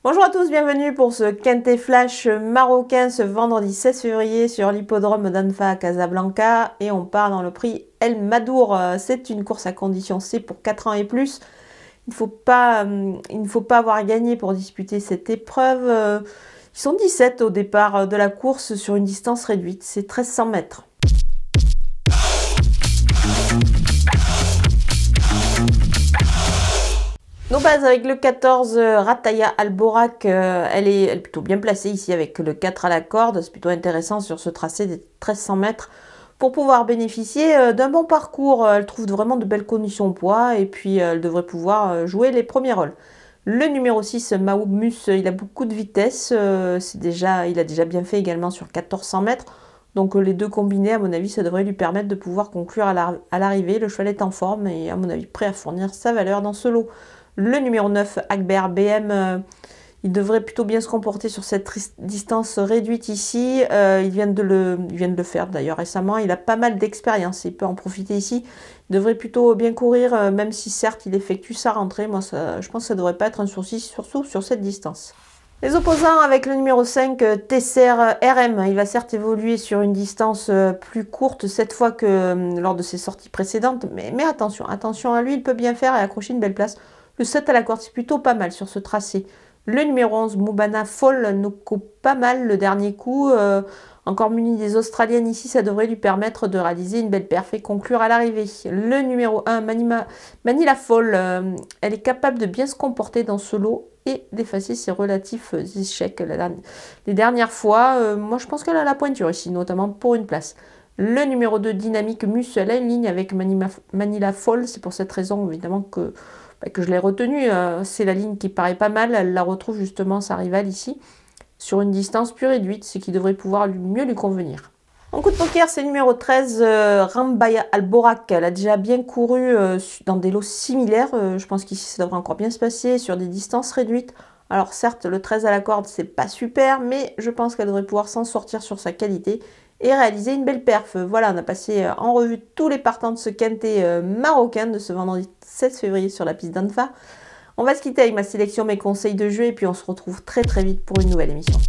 Bonjour à tous, bienvenue pour ce Quintet Flash marocain ce vendredi 16 février sur l'hippodrome d'Anfa à Casablanca et on part dans le prix El Madour. C'est une course à condition C pour 4 ans et plus. Il ne faut pas avoir gagné pour disputer cette épreuve. Ils sont 17 au départ de la course sur une distance réduite, c'est 1300 mètres. Nos bases avec le 14 Rataya Alborak, elle est plutôt bien placée ici avec le 4 à la corde. C'est plutôt intéressant sur ce tracé des 1300 mètres pour pouvoir bénéficier d'un bon parcours. Elle trouve vraiment de belles conditions au poids et puis elle devrait pouvoir jouer les premiers rôles. Le numéro 6, Maoumus, il a beaucoup de vitesse. Il a déjà bien fait également sur 1400 mètres. Donc les deux combinés, à mon avis, ça devrait lui permettre de pouvoir conclure à l'arrivée. Le cheval est en forme et à mon avis prêt à fournir sa valeur dans ce lot. Le numéro 9, Akber BM, il devrait plutôt bien se comporter sur cette distance réduite ici. Il vient de le faire d'ailleurs récemment. Il a pas mal d'expérience. Il peut en profiter ici. Il devrait plutôt bien courir, même si certes il effectue sa rentrée. Moi, je pense que ça ne devrait pas être un souci, surtout sur cette distance. Les opposants avec le numéro 5, Tesser RM. Il va certes évoluer sur une distance plus courte cette fois que lors de ses sorties précédentes. Mais attention à lui, il peut bien faire et accrocher une belle place. Le 7 à la corde, c'est plutôt pas mal sur ce tracé. Le numéro 11, Moubana Fall, nous coupe pas mal le dernier coup. Encore muni des Australiennes ici, ça devrait lui permettre de réaliser une belle perf et conclure à l'arrivée. Le numéro 1, Manila Fall, elle est capable de bien se comporter dans ce lot et d'effacer ses relatifs échecs les dernières fois. Moi, je pense qu'elle a la pointure ici, notamment pour une place. Le numéro 2, Dynamique Mus, elle a une ligne avec Manila Fall. C'est pour cette raison, évidemment, que je l'ai retenue. C'est la ligne qui paraît pas mal. Elle la retrouve justement, sa rivale ici, sur une distance plus réduite, ce qui devrait pouvoir mieux lui convenir. En coup de poker, c'est le numéro 13, Rambaya Alborak. Elle a déjà bien couru dans des lots similaires. Je pense qu'ici, ça devrait encore bien se passer sur des distances réduites. Alors certes, le 13 à la corde, c'est pas super, mais je pense qu'elle devrait pouvoir s'en sortir sur sa qualité et réaliser une belle perf. Voilà, on a passé en revue tous les partants de ce quintet marocain de ce vendredi 16 février sur la piste d'Anfa. On va se quitter avec ma sélection, mes conseils de jeu et puis on se retrouve très vite pour une nouvelle émission.